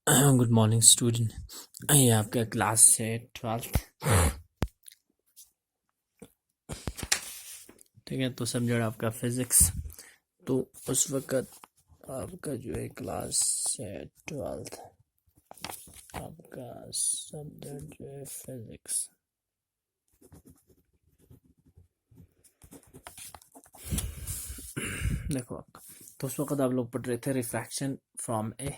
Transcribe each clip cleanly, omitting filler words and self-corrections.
Good morning student. ये आपका class है 12th। ठीक है, तो सब्जेक्ट आपका फिजिक्स। तो उस वक्त आपका जो है क्लास है 12th, आपका सब्जेक्ट जो है फिजिक्स। देखो आपका, तो उस वक्त आप लोग पढ़ रहे थे refraction from a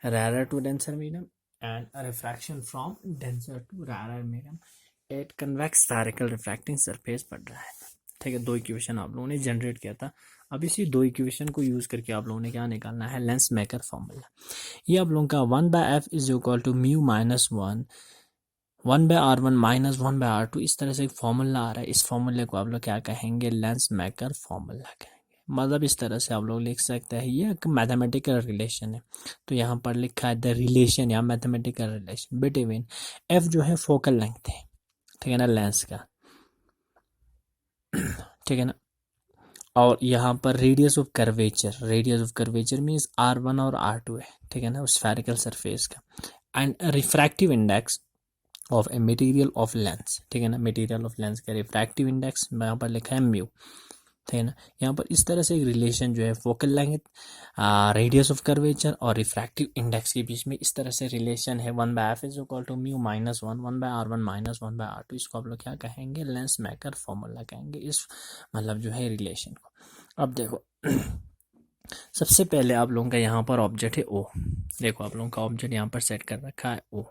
rarer to denser medium and refraction from denser to rarer medium at convex spherical refracting surface पढ़ रहा है। ठीक है, दो इक्वेशन आप लोगों ने जनरेट किया था। अब इसी दो इक्वेशन को यूज करके आप लोगों ने क्या निकालना है, लेंस मेकर फॉर्मूला। ये आप लोगों का 1/f is equal to mu minus 1/r1 minus 1/r2, इस तरह से एक फॉर्मूला आ रहा है। इस फॉर्मूले को आप लोग क्या कहेंगे, लेंस मेकर फॉर्मूला कहेंगे। मतलब इस तरह से आप लोग लिख सकते हैं, ये एक मैथमेटिकल रिलेशन है। तो यहाँ पर लिखा है द रिलेशन या मैथमेटिकल रिलेशन बिटवीन एफ जो है फोकल लेंथ है, ठीक है ना, लेंस का, ठीक है ना, और यहाँ पर radius of curvature means R1 और R2 है, ठीक है ना, उस स्फेरिकल सरफेस का। And refractive index of a material of lens, ठीक है ना, मटेरियल ऑफ लेंस का रिफ्रैक्टिव इंडेक्स यहाँ पर लिखा है म्यू, ठीक है ना। यहाँ पर इस तरह से एक रिलेशन जो है focal length, radius of curvature और रिफ्रैक्टिव इंडेक्स के बीच में इस तरह से रिलेशन है। 1/f is equal to mu minus 1/r1 minus 1/r2। इसको आप लोग क्या कहेंगे, लेंस मेकर फॉर्मूला कहेंगे, इस मतलब जो है रिलेशन को। अब देखो सबसे पहले आप लोगों का यहाँ पर ऑब्जेक्ट है ओ। देखो आप लोगों का ऑब्जेक्ट यहाँ पर सेट कर रखा है ओ।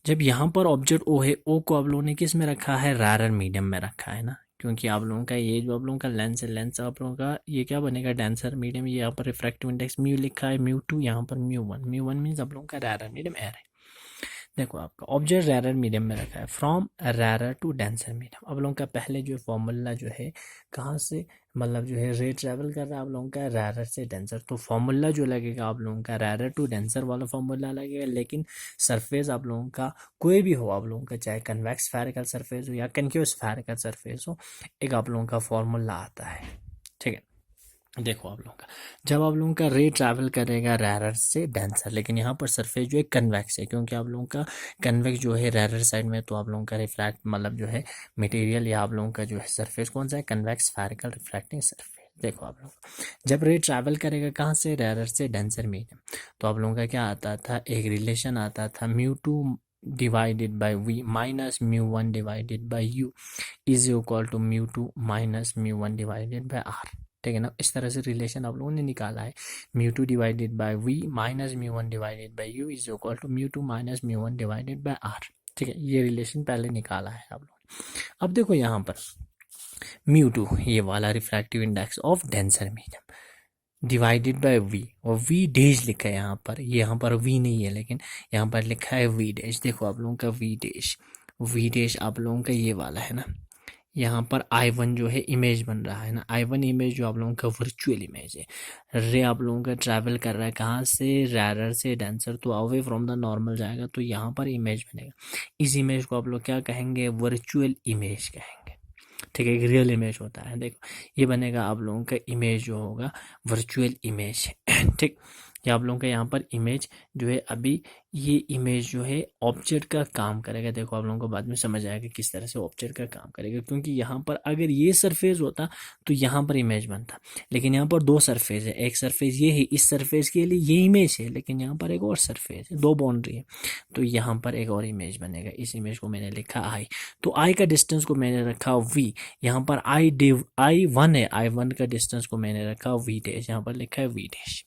जब यहाँ पर ऑब्जेक्ट ओ है, ओ को आप लोगों ने किस में रखा है, रारर मीडियम में रखा है ना, क्योंकि आप लोगों का ये जो आप लोगों का लेंस है, लेंस आप लोगों का ये क्या बनेगा, डेंसर मीडियम। ये यहाँ पर रिफ्रैक्टिव इंडेक्स म्यू लिखा है, म्यू 2 यहाँ पर म्यू 1 मीन्स आप लोगों का रारर मीडियम एयर है। देखो आपका ऑब्जेक्ट रैरर मीडियम में रखा है, फ्रॉम रैरर टू डेंसर मीडियम। अब लोगों का पहले जो फॉर्मूला जो है कहाँ से, मतलब जो है रे ट्रैवल कर रहा है आप लोगों का रैरर से डेंसर। तो फॉर्मूला जो लगेगा आप लोगों का रैरर टू डेंसर वाला फॉर्मूला लगेगा। लेकिन सरफेस आप लोगों का कोई भी हो, आप लोगों का चाहे कन्वेक्स स्फेरिकल सरफेस हो या कन्केव स्फेरिकल सरफेस हो, एक आप लोगों का फॉर्मूला आता है, ठीक है। देखो आप लोगों का, जब आप लोगों का रे ट्रैवल करेगा रैरर से डेंसर, लेकिन यहाँ पर सरफेस जो है कन्वेक्स है, क्योंकि आप लोगों का कन्वेक्स जो है रैरर साइड में, तो आप लोगों का रिफ्रैक्ट मतलब जो है मटेरियल या आप लोगों का जो है सरफेस कौन सा है, कन्वेक्स स्फेरिकल रिफ्रैक्टिंग सरफेस। देखो आप लोग जब रे ट्रैवल करेगा कहाँ से, रैरर से डेंसर मीडियम, तो आप लोगों का क्या आता था, एक रिलेशन आता था mu 2 divided by v minus mu 1 divided by u is equal to mu 2 minus mu 1 divided by r, ठीक है ना। इस तरह से रिलेशन आप लोगों ने निकाला है, mu 2 divided by v minus mu 1 divided by u is equal to mu 2 minus mu 1 divided by r, ठीक है। ये रिलेशन पहले निकाला है आप लोगों ने। अब देखो यहाँ पर म्यू 2 ये वाला refractive index of denser medium divided by v, और वी डैश लिखा है यहाँ पर, ये यहाँ पर वी नहीं है लेकिन यहाँ पर लिखा है वी डैश। देखो आप लोगों का वी डैश आप लोगों का ये वाला है ना, यहाँ पर I1 जो है इमेज बन रहा है ना, I1 इमेज जो आप लोगों का वर्चुअल इमेज है। रे आप लोगों का ट्रैवल कर रहा है कहाँ से, रैरर से डेंसर, तो अवे फ्रॉम द नॉर्मल जाएगा, तो यहाँ पर इमेज बनेगा। इस इमेज को आप लोग क्या कहेंगे, वर्चुअल इमेज कहेंगे, ठीक है। एक रियल इमेज होता है, देखो ये बनेगा आप लोगों का इमेज जो होगा वर्चुअल इमेज, ठीक। ये आप लोगों का यहाँ पर इमेज जो है, अभी ये इमेज जो है ऑब्जेक्ट का काम करेगा। देखो आप लोगों को बाद में समझ आएगा किस तरह से ऑब्जेक्ट का काम करेगा, क्योंकि यहाँ पर अगर ये सरफेस होता तो यहाँ पर इमेज बनता, लेकिन यहाँ पर दो सरफेस है, एक सरफेस ये है, इस सरफेस के लिए ये इमेज है, लेकिन यहाँ पर एक और सरफेस है, दो बाउंड्री है, तो यहाँ पर एक और इमेज बनेगा। इस इमेज को मैंने लिखा आई, तो आई का डिस्टेंस को मैंने रखा वी, यहाँ पर I1 है, I1 का डिस्टेंस को मैंने रखा वी डैश, यहाँ पर लिखा है वी डैश,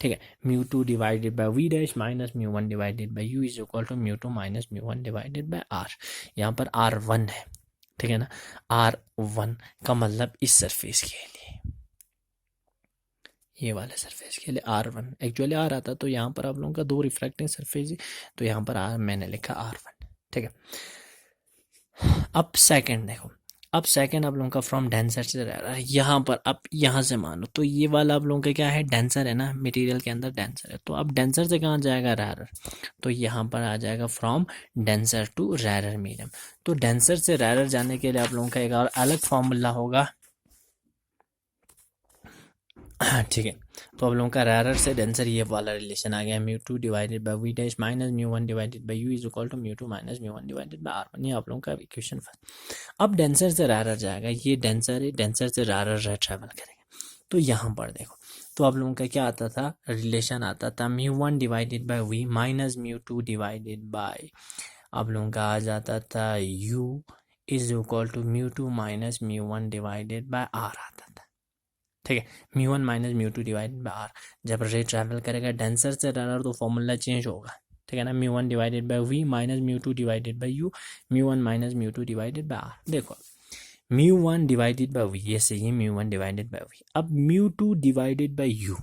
ठीक है। Mu 2 divided by v dash minus mu 1 divided by u is equal to mu 2 minus mu 1 divided by r. यहाँ पर R1 है, ठीक है ना, R1 का मतलब इस सरफेस के लिए, ये वाले सरफेस के लिए R1 एक्चुअली आर आता, तो यहाँ पर आप लोगों का दो रिफ्रैक्टिंग सरफेस है, तो यहाँ पर मैंने लिखा R1, ठीक है। अब सेकंड देखो, अब सेकंड आप लोगों का फ्रॉम डेंसर से रह रहा है यहाँ पर। अब यहाँ से मानो तो ये वाला आप लोगों का क्या है, डेंसर है ना, मटेरियल के अंदर डेंसर है, तो अब डेंसर से कहाँ जाएगा, रैरर, तो यहाँ पर आ जाएगा फ्रॉम डेंसर टू रैरर मीडियम। तो डेंसर से रैरर जाने के लिए आप लोगों का एक और अलग फॉर्मूला होगा, ठीक है। तो आप लोगों का रैरर से डेंसर ये वाला रिलेशन आ गया, mu two divided by v dash minus mu one divided by u is equal to mu two minus mu one divided by r one. ये आप लोगों का इक्वेशन फर्स्ट। अब डेंसर से रैरर जाएगा, ये डेंसर है, डेंसर से रैरर ट्रैवल करेगा। तो यहाँ पर देखो, तो आप लोगों का क्या आता था, रिलेशन आता था mu one divided by v minus mu two divided by, आप लोगों का आ जाता था u is equal to mu two minus mu one divided by r आता था। ठीक है, mu one minus mu two divided by r. जब रे ट्रैवल करेगा डेंसर से रैरर तो फॉर्मूला चेंज होगा। ठीक है ना, mu one divided by v minus mu two divided by u, mu one minus mu two divided by r. देखो mu one divided by v, ये सही है, mu one divided by v. अब mu two divided by u,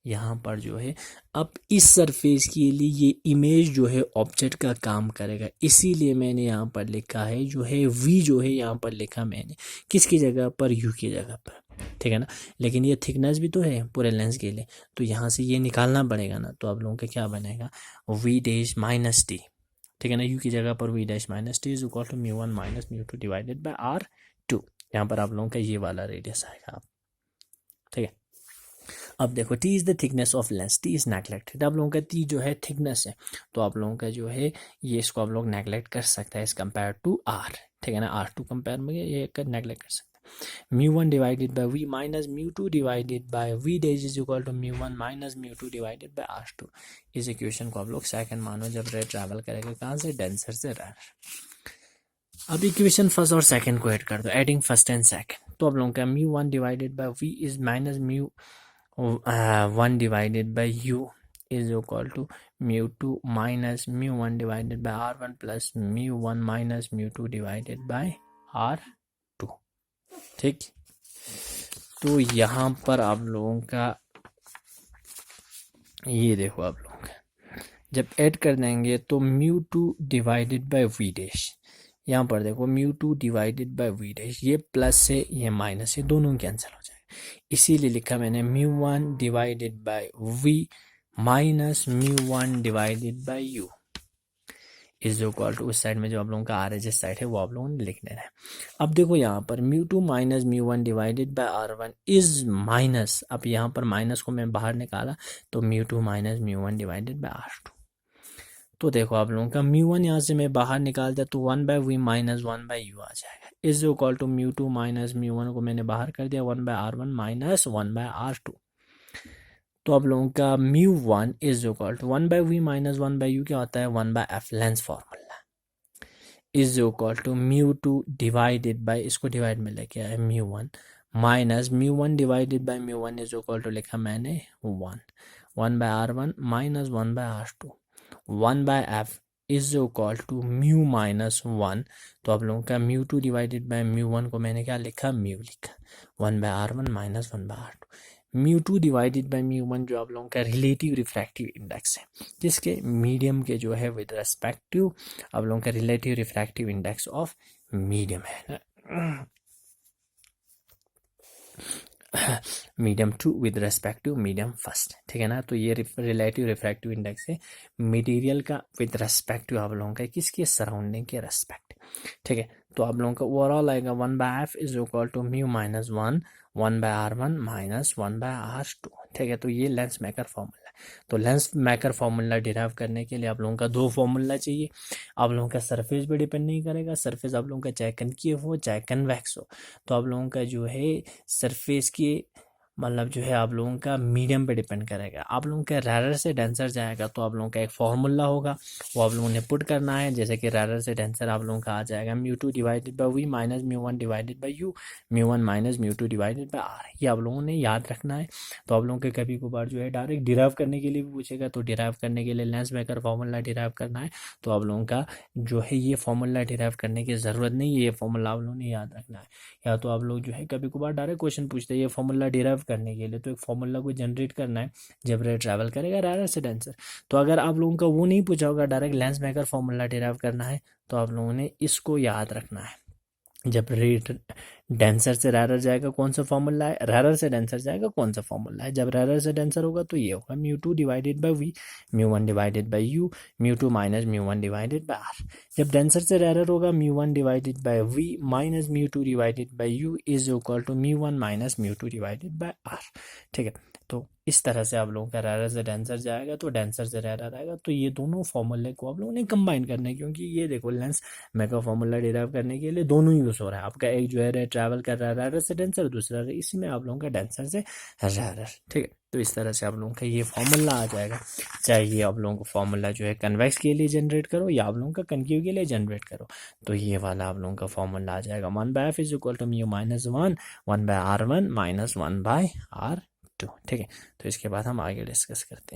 यहाँ पर जो है अब इस सरफेस के लिए ये इमेज जो है ऑब्जेक्ट का काम करेगा, इसीलिए मैंने यहाँ पर लिखा है जो है v, जो है यहाँ पर लिखा मैंने किसकी जगह पर, u की जगह पर। ठीक है ना, लेकिन ये थिकनेस भी तो है पूरे लेंस के लिए, तो यहाँ से ये निकालना पड़ेगा ना, तो आप लोगों का क्या बनेगा, v डैश माइनस टी। ठीक है ना, u की जगह पर v dash minus t is equal to mu one minus mu two divided by r two. यहाँ पर आप लोगों का ये वाला रेडियस आएगा आप। ठीक है, अब देखो t is the thickness of lens, t is neglected. आप लोगों का t जो है थिकनेस है, तो आप लोगों का जो है ये इसको आप लोग नेगलेक्ट कर सकते हैं एज कम्पेयर टू r। ठीक है ना, r2 कंपेयर में ये नेगलेक्ट कर सकते हैं। Mu one divided by v minus mu two divided by v dash is equal to mu one minus mu two divided by r2। इस इक्वेशन को आप लोग सेकंड मानो जब रे ट्रैवल करेगा कहाँ से, डेंसर से रैरर। अब इक्वेशन फर्स्ट और सेकंड को ऐड कर दो, एडिंग फर्स्ट एंड सेकंड। तो आप लोगों का mu one divided by v is minus mu one divided by u is equal to mu two minus mu one divided by r one plus mu one minus mu two divided by r two. ठीक, तो यहाँ पर आप लोगों का ये देखो, आप लोगों का जब ऐड कर देंगे तो mu two divided by v dash, यहाँ पर देखो mu two divided by v dash, ये प्लस है ये माइनस है, दोनों कैंसिल हो जाएगा, इसीलिए लिखा मैंने mu one divided by v minus mu one divided by u is equal to, उस साइड में जो आप लोगों का आर एच एस साइड है वो आप लोगों ने लिख देना है। अब देखो यहाँ पर mu two minus mu one divided by r one is minus, अब यहाँ पर माइनस को मैं बाहर निकाला तो mu two minus mu one divided by r two. तो देखो आप लोगों का म्यू वन यहाँ से मैं बाहर निकाल दिया तो one by v minus one by u आ जाएगा, is equal to mu two minus mu one को मैंने बाहर कर दिया, one by r one minus one by r two. तो आप लोगों का mu one is equal to one by v minus one by u क्या होता है, one by f lens formula, is equal to mu two divided by, इसको divide में लेके आया mu one minus mu one divided by mu one is equal to लिखा मैंने one, one by r one minus one by r two, one by f is equal to mu minus one. तो आप लोगों का mu two divided by mu one को मैंने क्या लिखा, म्यू लिखा, one by r one minus one by r two. Mu two divided by mu one जो आप लोगों का रिलेटिव रिफ्रैक्टिव इंडेक्स है, जिसके मीडियम के जो है विद रेस्पेक्टिव आप लोगों का relative refractive index of medium है medium two with respect to medium first. ठीक है ना, तो ये रिलेटिव रिफ्रैक्टिव इंडेक्स है मटेरियल का विद रेस्पेक्ट टू आप लोगों का किसके, सराउंडिंग के रेस्पेक्ट। ठीक है, तो आप लोगों का ओवरऑल आएगा one by f is equal to mu minus one, one by r one minus one by r two. ठीक है, तो ये लेंस मेकर फॉर्मूला है। तो लेंस मेकर फॉर्मूला डिराइव करने के लिए आप लोगों का दो फॉर्मूला चाहिए। आप लोगों का सरफेस पे डिपेंड नहीं करेगा, सरफेस आप लोगों का चाहे कनकेव हो चाहे कन्वेक्स हो, तो आप लोगों का जो है सरफेस की मतलब जो है आप लोगों का मीडियम पे डिपेंड करेगा। आप लोगों का रैरर से डेंसर जाएगा तो आप लोगों का एक फॉर्मूला होगा, वो आप लोगों ने पुट करना है। जैसे कि रैरर से डेंसर आप लोगों का आ जाएगा mu two divided by v minus mu one divided by u, mu one minus mu two divided by r. ये आप लोगों ने याद रखना है। तो आप लोगों के कभी कभार जो है डायरेक्ट डिराइव करने के लिए भी पूछेगा, तो डिराइव करने के लिए लेंस मेकर फॉर्मूला डिराइव करना है। तो आप लोगों का जो है ये फॉर्मूला डिराइव करने की ज़रूरत नहीं है, ये फॉर्मूला आप लोगों ने याद रखना है। या तो आप लोग जो है कभी कभार डायरेक्ट क्वेश्चन पूछते हैं ये फॉर्मूला डिराइव करने के लिए, तो एक फॉर्मूला को जनरेट करना है जब रे ट्रैवल करेगा रैरर से डेंसर। तो अगर आप लोगों का वो नहीं पूछा होगा direct lens maker formula derive करना है, तो आप लोगों ने इसको याद रखना है। जब रेट डेंसर से रैरर जाएगा कौन सा फॉर्मूला है, रैरर से डेंसर जाएगा कौन सा फॉर्मूला है, जब रैरर से डेंसर होगा तो ये होगा mu two divided by v, mu one divided by u, mu two minus mu one divided by r. जब डेंसर से रैरर होगा mu one divided by v minus mu two divided by u is equal to mu one minus mu two divided by r. ठीक है, तो इस तरह से आप लोगों का रैरर से डेंसर जाएगा तो डेंसर से रैरर आएगा, तो ये दोनों फॉर्मूले को आप लोगों ने कंबाइन करना है, क्योंकि ये देखो लेंस मैं का फॉर्मूला डिराइव करने के लिए दोनों यूज हो रहा है। आपका एक जो है ट्रैवल कर रहा है रैरर से डेंसर, दूसरा इसी में आप लोगों का डेंसर से रैरर। ठीक है, तो इस तरह से आप लोगों का ये फॉर्मूला आ जाएगा। चाहे ये आप लोगों को फॉर्मूला जो है कन्वेक्स के लिए जनरेट करो या आप लोगों का कनकेव के लिए जनरेट करो, तो ये वाला आप लोगों का फॉर्मूला आ जाएगा। 1/f is equal to mu minus one, 1/r1 minus 1/r2। ठीक है, तो इसके बाद हम आगे डिस्कस करते हैं।